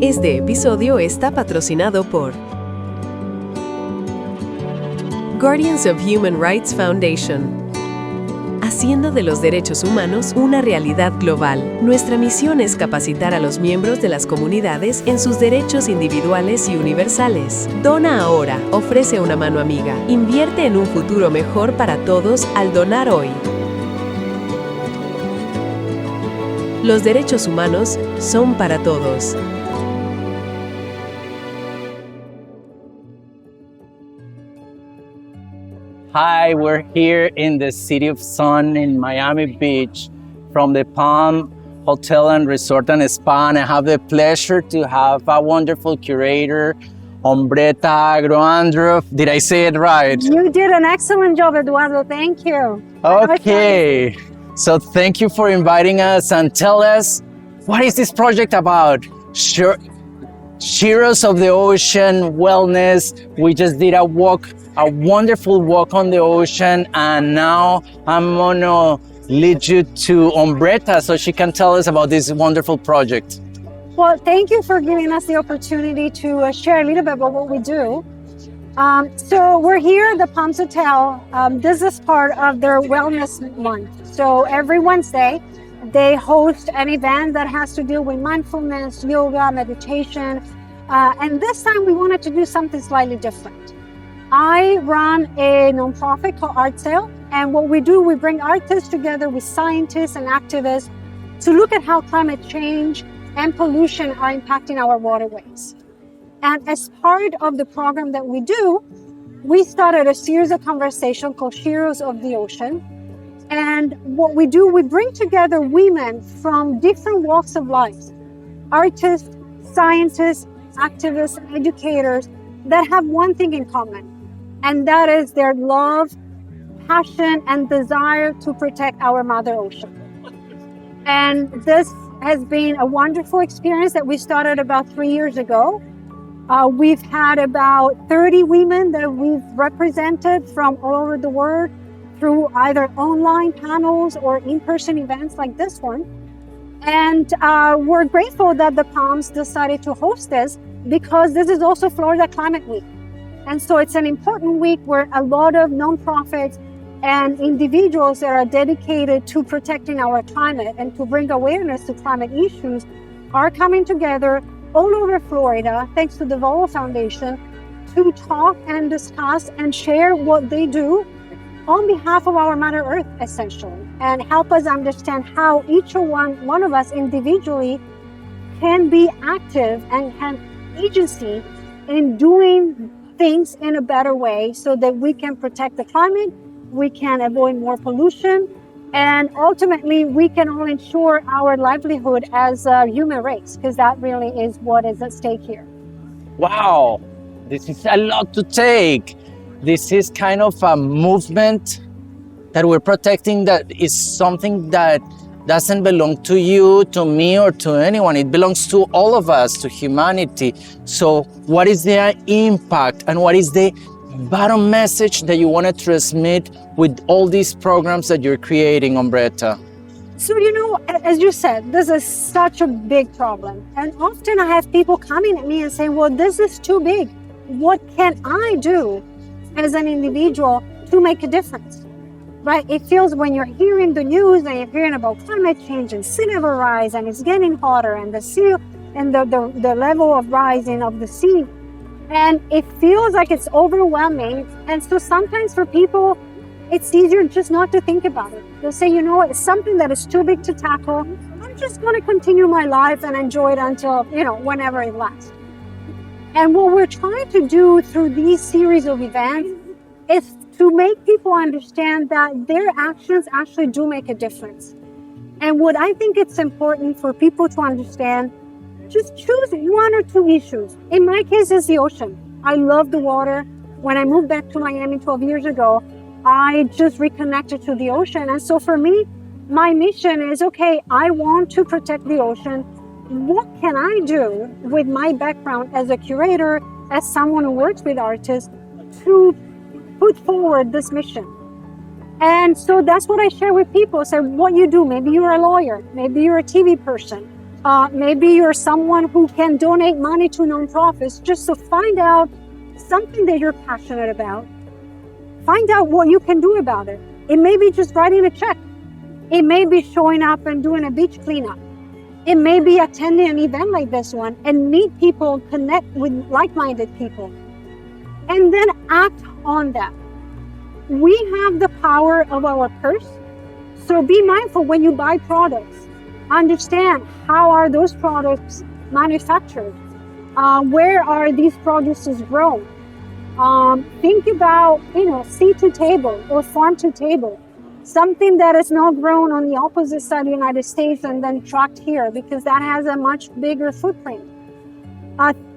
Este episodio está patrocinado por Guardians of Human Rights Foundation. Haciendo de los derechos humanos una realidad global. Nuestra misión es capacitar a los miembros de las comunidades en sus derechos individuales y universales. Dona ahora, ofrece una mano amiga. Invierte en un futuro mejor para todos al donar hoy. Los derechos humanos son para todos. Hi, we're here in the City of Sun in Miami Beach from the Palm Hotel and Resort and Spa, and I have the pleasure to have a wonderful curator, Ombretta Agro Andruff. Did I say it right? You did an excellent job, Eduardo. Thank you. Okay, so thank you for inviting us, and tell us, what is this project about? Sheroes of the Ocean Wellness. We just did a wonderful walk on the ocean, and now I'm gonna lead you to Ombretta so she can tell us about this wonderful project. Well, thank you for giving us the opportunity to share a little bit about what we do. So we're here at the Palms Hotel. This is part of their wellness month. So every Wednesday, they host an event that has to do with mindfulness, yoga, meditation. And this time we wanted to do something slightly different. I run a nonprofit called Arte, and what we do, we bring artists together with scientists and activists to look at how climate change and pollution are impacting our waterways. And as part of the program that we do, we started a series of conversations called Sheroes of the Ocean. And what we do, we bring together women from different walks of life, artists, scientists, activists, educators that have one thing in common. And that is their love, passion, and desire to protect our Mother Ocean. And this has been a wonderful experience that we started about 3 years ago. We've had about 30 women that we've represented from all over the world through either online panels or in-person events like this one. And we're grateful that the Palms decided to host this because this is also Florida Climate Week. And so it's an important week where a lot of nonprofits and individuals that are dedicated to protecting our climate and to bring awareness to climate issues are coming together all over Florida, thanks to the Volo Foundation, to talk and discuss and share what they do on behalf of our Mother Earth, essentially, and help us understand how each one of us individually can be active and have agency in doing things in a better way so that we can protect the climate, we can avoid more pollution, and ultimately we can all ensure our livelihood as a human race, because that really is what is at stake here. Wow, this is a lot to take. This is kind of a movement that we're protecting that is something that doesn't belong to you, to me, or to anyone. It belongs to all of us, to humanity. So what is the impact and what is the bottom message that you want to transmit with all these programs that you're creating, Ombretta? So, as you said, this is such a big problem. And often I have people coming at me and saying, well, this is too big. What can I do as an individual to make a difference? Right? It feels when you're hearing the news and you're hearing about climate change and sea level rise and it's getting hotter and the sea and the level of rising of the sea. And it feels like it's overwhelming. And so sometimes for people, it's easier just not to think about it. They'll say, it's something that is too big to tackle. I'm just going to continue my life and enjoy it until, whenever it lasts. And what we're trying to do through these series of events is to make people understand that their actions actually do make a difference. And what I think it's important for people to understand, just choose one or two issues. In my case, it's the ocean. I love the water. When I moved back to Miami 12 years ago, I just reconnected to the ocean. And so for me, my mission is, okay, I want to protect the ocean. What can I do with my background as a curator, as someone who works with artists, to put forward this mission? And so that's what I share with people. So what you do, maybe you're a lawyer, maybe you're a TV person, Maybe you're someone who can donate money to nonprofits just to find out something that you're passionate about. Find out what you can do about it. It may be just writing a check. It may be showing up and doing a beach cleanup. It may be attending an event like this one and meet people, connect with like-minded people, and then act on that. We have the power of our purse, so be mindful when you buy products. Understand how are those products manufactured? Where are these produces grown? Think about, seed to table or farm to table. Something that is not grown on the opposite side of the United States and then trucked here, because that has a much bigger footprint.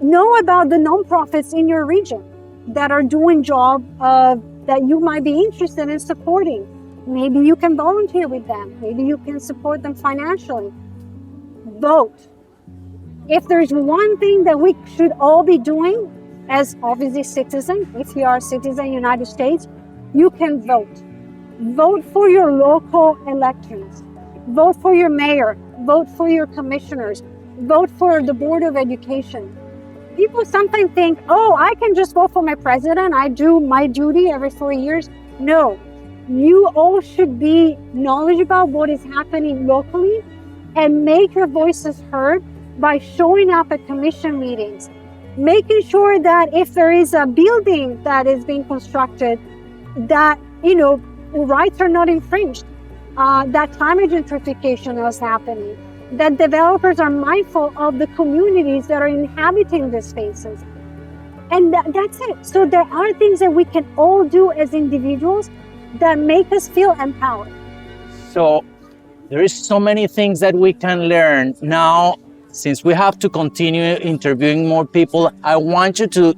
Know about the nonprofits in your region that are doing job that you might be interested in supporting. Maybe you can volunteer with them. Maybe you can support them financially. Vote. If there's one thing that we should all be doing as obviously citizens, if you are a citizen in the United States, you can vote. Vote for your local elections. Vote for your mayor. Vote for your commissioners. Vote for the Board of Education. People sometimes think, oh, I can just vote for my president. I do my duty every 4 years. No, you all should be knowledgeable about what is happening locally and make your voices heard by showing up at commission meetings, making sure that if there is a building that is being constructed, that, rights are not infringed, that climate gentrification is happening, that developers are mindful of the communities that are inhabiting the spaces. And that's it. So there are things that we can all do as individuals that make us feel empowered. So there is so many things that we can learn. Now, since we have to continue interviewing more people, I want you to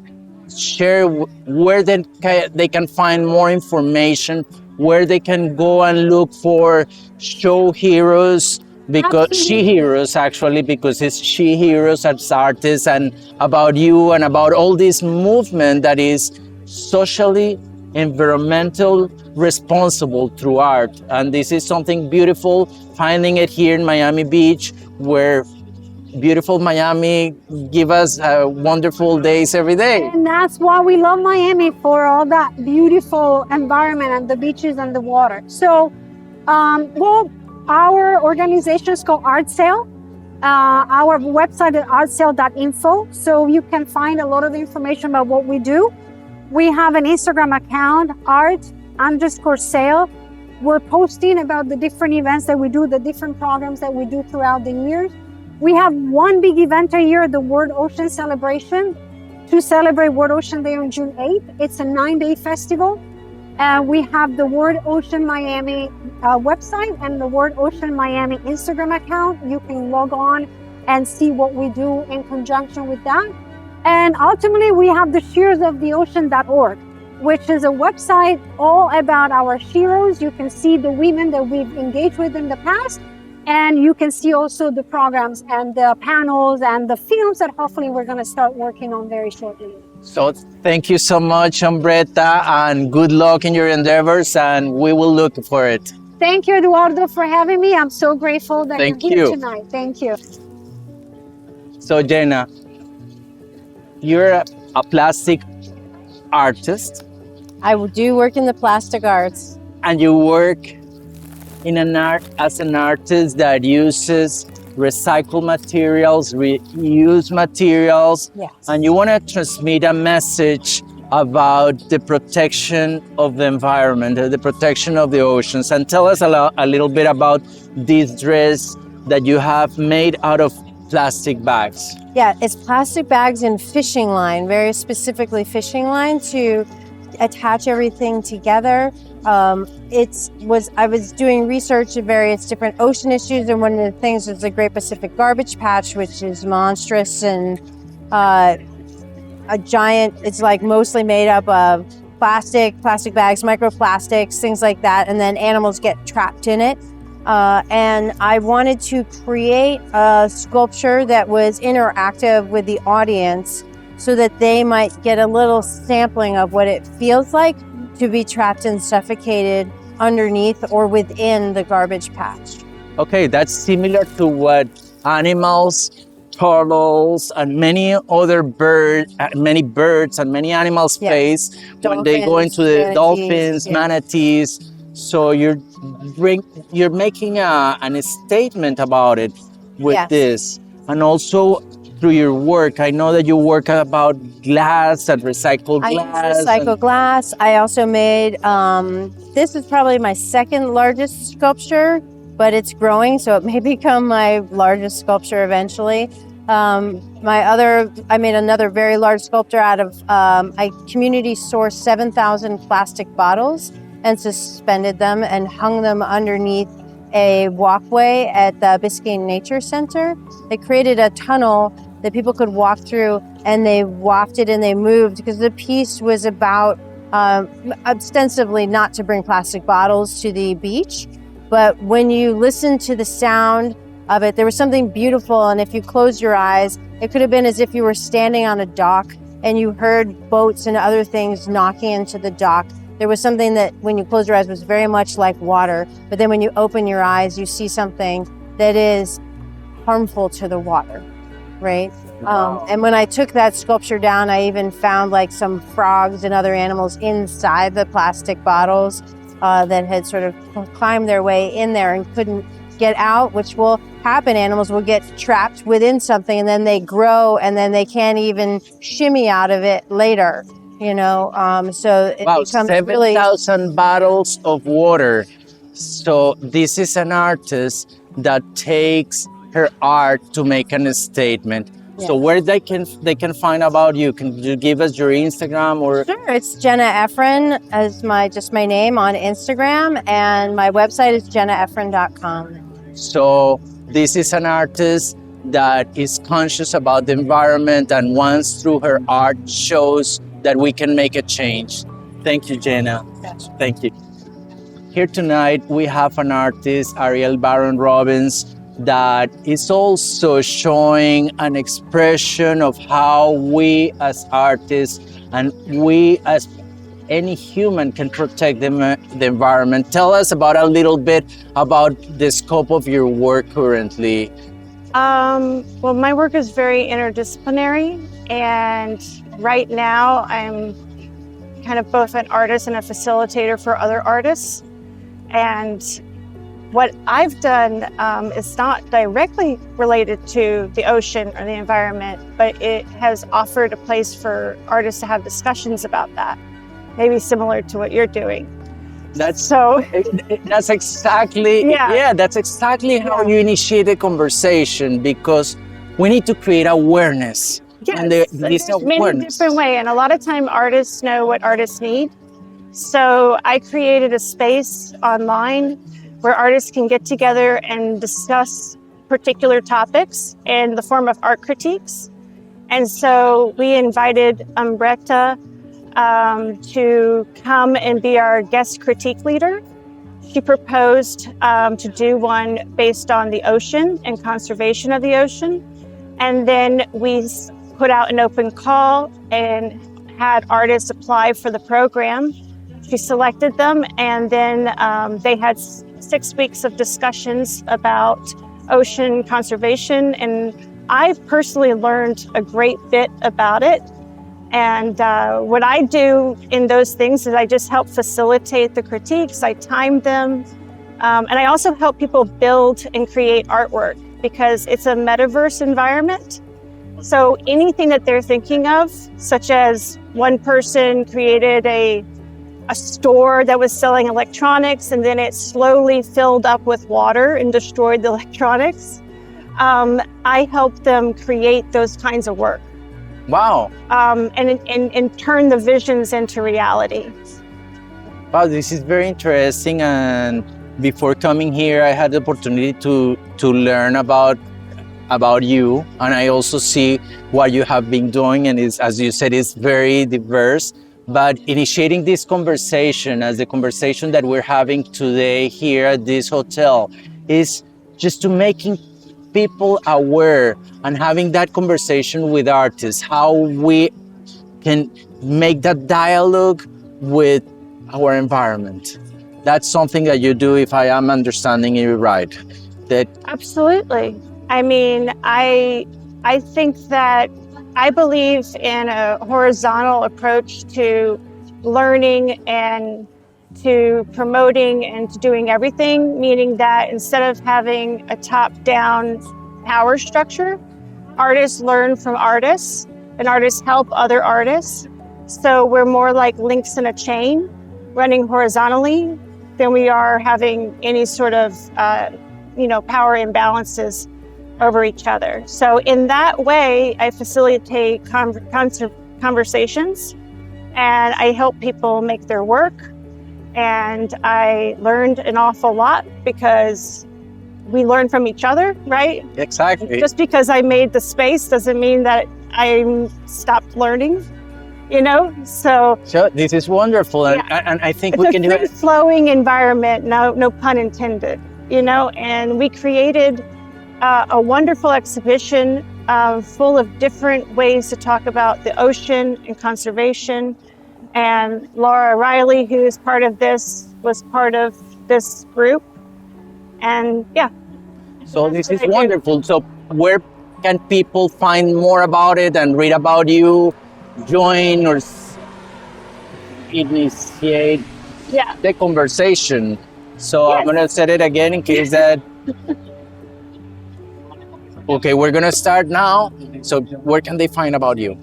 share where they can find more information, where they can go and look for show heroes, because Absolutely. Sheroes actually, because it's Sheroes as artists, and about you and about all this movement that is socially, environmental, responsible through art. And this is something beautiful, finding it here in Miami Beach, where beautiful Miami give us wonderful days every day. And that's why we love Miami, for all that beautiful environment and the beaches and the water. So, our organization is called Art Sale. Our website is artsale.info. So you can find a lot of information about what we do. We have an Instagram account, art_sale. We're posting about the different events that we do, the different programs that we do throughout the years. We have one big event a year, the World Ocean Celebration, to celebrate World Ocean Day on June 8th. It's a 9-day festival. We have the World Ocean Miami website and the World Ocean Miami Instagram account. You can log on and see what we do in conjunction with that. And ultimately, we have the sheroesoftheocean.org, which is a website all about our Sheroes. You can see the women that we've engaged with in the past. And you can see also the programs and the panels and the films that hopefully we're going to start working on very shortly. So thank you so much, Ombretta, and good luck in your endeavors, and we will look for it. Thank you, Eduardo, for having me. I'm so grateful that Thank you're here you. tonight. Thank you. So Jenna, you're a plastic artist, I do work in the plastic arts. and you work in as an artist that uses recycled materials, reused materials, Yes. and you want to transmit a message about the protection of the environment, the protection of the oceans. And tell us a little bit about this dress that you have made out of plastic bags. Yeah, it's plastic bags and fishing line, very specifically fishing line to attach everything together. I was doing research of various different ocean issues, and one of the things is the Great Pacific Garbage Patch, which is monstrous and a giant. It's like mostly made up of plastic bags, microplastics, things like that, and then animals get trapped in it. And I wanted to create a sculpture that was interactive with the audience so that they might get a little sampling of what it feels like to be trapped and suffocated underneath or within the garbage patch. Okay, that's similar to what animals, turtles, and many other birds and many animals face when they go into the dolphins, manatees. So you're making a statement about it with this. And also through your work, I know that you work about glass and recycled glass. I recycle glass. I also made, this is probably my second largest sculpture, but it's growing, so it may become my largest sculpture eventually. I made another very large sculpture out of, I community sourced 7,000 plastic bottles and suspended them and hung them underneath a walkway at the Biscayne Nature Center. They created a tunnel that people could walk through, and they wafted and they moved because the piece was about ostensibly not to bring plastic bottles to the beach. But when you listen to the sound of it, there was something beautiful. And if you close your eyes, it could have been as if you were standing on a dock and you heard boats and other things knocking into the dock. There was something that when you close your eyes was very much like water. But then when you open your eyes, you see something that is harmful to the water, right? Wow. And when I took that sculpture down, I even found like some frogs and other animals inside the plastic bottles that had sort of climbed their way in there and couldn't get out, which will happen. Animals will get trapped within something and then they grow and then they can't even shimmy out of it later, you know? So it becomes 7,000 bottles of water. So this is an artist that takes her art to make a statement. Yeah. So where they can find about you? Can you give us your Instagram or? Sure, it's Jenna Efrein as my name on Instagram, and my website is jennaefrein.com. So this is an artist that is conscious about the environment and wants through her art shows that we can make a change. Thank you, Jenna. Thank you. Here tonight we have an artist, Ariel Baron Robbins, that is also showing an expression of how we as artists and we as any human can protect the environment. Tell us about a little bit about the scope of your work currently. Well, my work is very interdisciplinary, and right now I'm kind of both an artist and a facilitator for other artists. And what I've done is not directly related to the ocean or the environment, but it has offered a place for artists to have discussions about that, maybe similar to what you're doing. That's exactly that's exactly how you initiate a conversation, because we need to create awareness. Yes, and there's awareness. many different ways, and a lot of time artists know what artists need. So I created a space online where artists can get together and discuss particular topics in the form of art critiques. And so we invited Ombretta to come and be our guest critique leader. She proposed to do one based on the ocean and conservation of the ocean. And then we put out an open call and had artists apply for the program. She selected them, and then they had 6 weeks of discussions about ocean conservation, and I've personally learned a great bit about it. And what I do in those things is I just help facilitate the critiques, I time them, and I also help people build and create artwork, because it's a metaverse environment. So anything that they're thinking of, such as one person created a store that was selling electronics, and then it slowly filled up with water and destroyed the electronics. I help them create those kinds of work. Wow. And turn the visions into reality. Wow, this is very interesting. And before coming here, I had the opportunity to learn about you, and I also see what you have been doing, and is, as you said, it's very diverse. But initiating this conversation, as the conversation that we're having today here at this hotel, is just to making people aware and having that conversation with artists, how we can make that dialogue with our environment. That's something that you do, if I am understanding you right. Absolutely. I mean, I think that I believe in a horizontal approach to learning and to promoting and to doing everything, meaning that instead of having a top-down power structure, artists learn from artists and artists help other artists. So we're more like links in a chain running horizontally than we are having any sort of power imbalances over each other. So in that way, I facilitate conversations and I help people make their work. And I learned an awful lot because we learn from each other, right? Exactly. Just because I made the space doesn't mean that I stopped learning, So this is wonderful, and I think we can do it. It's a free-flowing environment, no pun intended, And we created a wonderful exhibition full of different ways to talk about the ocean and conservation. And Laura Riley, who is part of this, was part of this group. And so this is wonderful. So where can people find more about it and read about you, join or initiate the conversation? So I'm going to set it again in case that... Okay, we're going to start now. So where can they find about you?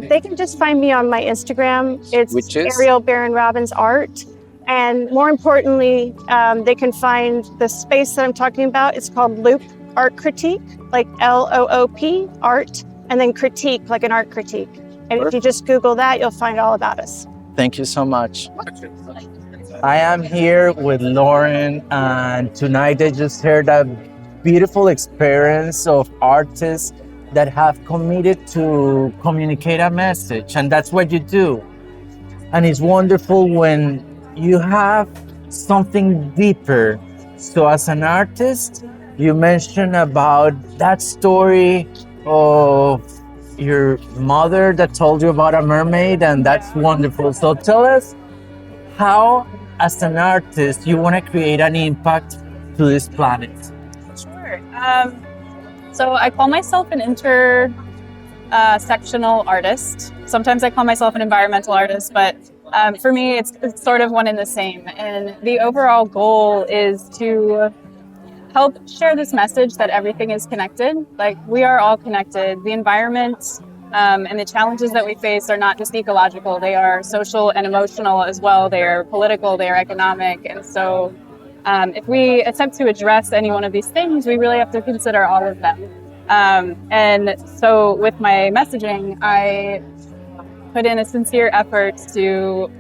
They can just find me on my Instagram. Which is? Ariel Barron Robbins Art. And more importantly, they can find the space that I'm talking about. It's called Loop Art Critique, like LOOP, art, and then critique, like an art critique. And if you just Google that, you'll find all about us. Thank you so much. I am here with Lauren, and tonight I just heard a beautiful experience of artists that have committed to communicate a message, and that's what you do. And it's wonderful when you have something deeper. So as an artist, you mentioned about that story of your mother that told you about a mermaid, and that's wonderful. So tell us how, as an artist, you want to create an impact to this planet. Sure. So I call myself an intersectional artist. Sometimes I call myself an environmental artist, but for me, it's sort of one and the same. And the overall goal is to help share this message that everything is connected. Like, we are all connected. The environment and the challenges that we face are not just ecological, they are social and emotional as well. They are political, they are economic. And so if we attempt to address any one of these things, we really have to consider all of them. And so with my messaging, I put in a sincere effort to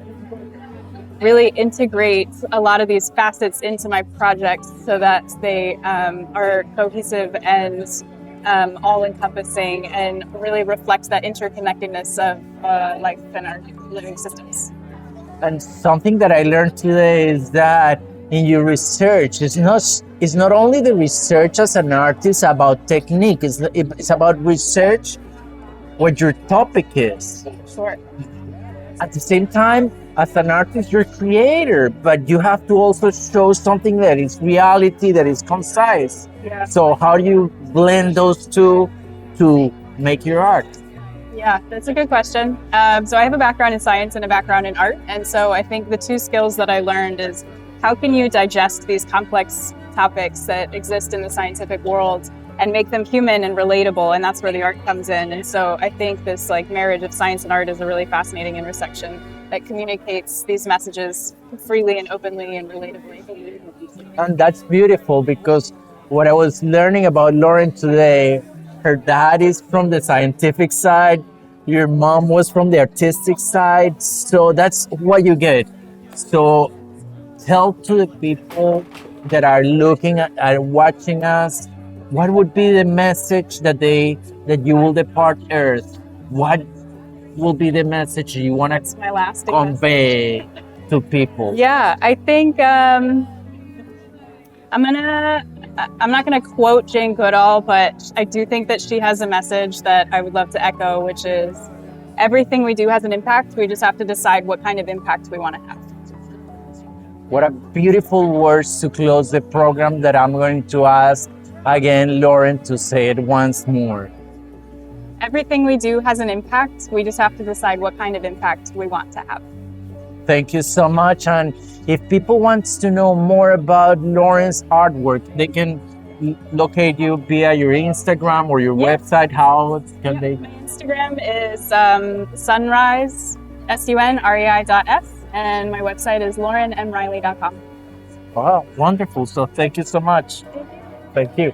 really integrate a lot of these facets into my projects so that they are cohesive and all-encompassing and really reflect that interconnectedness of life in our living systems. And something that I learned today is that in your research, it's not only the research as an artist about technique, it's about research what your topic is. Sure. At the same time, as an artist, you're a creator, but you have to also show something that is reality, that is concise. Yeah. So how do you blend those two to make your art? Yeah, that's a good question. So I have a background in science and a background in art. And so I think the two skills that I learned is how can you digest these complex topics that exist in the scientific world and make them human and relatable, and that's where the art comes in. And so I think this marriage of science and art is a really fascinating intersection that communicates these messages freely and openly and relatably. And that's beautiful, because what I was learning about Lauren today, her dad is from the scientific side, your mom was from the artistic side, so that's what you get. So tell to the people that are looking at watching us, what would be the message that you will depart Earth? What will be the message you want to convey to people? Yeah, I think I'm not gonna quote Jane Goodall, but I do think that she has a message that I would love to echo, which is everything we do has an impact. We just have to decide what kind of impact we want to have. What a beautiful words to close the program that I'm going to ask again, Lauren, to say it once more. Everything we do has an impact. We just have to decide what kind of impact we want to have. Thank you so much. And if people want to know more about Lauren's artwork, they can locate you via your Instagram or your website. How can they? My Instagram is sunrise, sunrei.f, and my website is laurenmriley.com. Wow, wonderful. So thank you so much. Thank you.